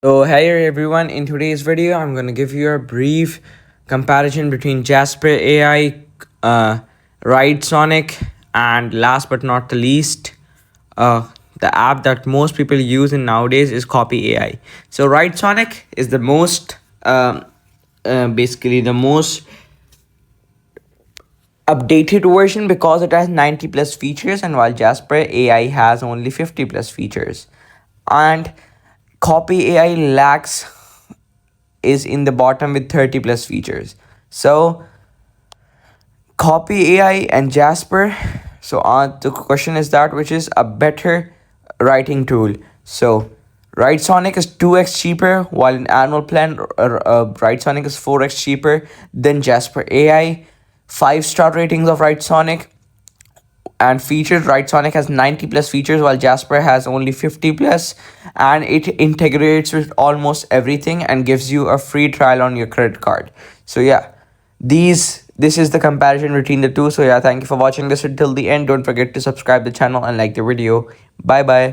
So hey everyone, in today's video I'm going to give you a brief comparison between Jasper AI, Writesonic, and last but not the least, the app that most people use in nowadays is Copy AI. So Writesonic is the most basically the most updated version because it has 90 plus features, and while Jasper AI has only 50 plus features. And Copy AI lacks is in the bottom with 30 plus features. So Copy AI and Jasper. So the question is that which is a better writing tool. So Writesonic is 2x cheaper, while an annual plan Writesonic is 4x cheaper than Jasper AI. 5-star ratings of Writesonic and features. Writesonic has 90 plus features while Jasper has only 50 plus, and it integrates with almost everything and gives you a free trial on your credit card. So yeah, this is the comparison between the two. So yeah, thank you for watching this until the end. Don't forget to subscribe the channel and like the video. Bye bye.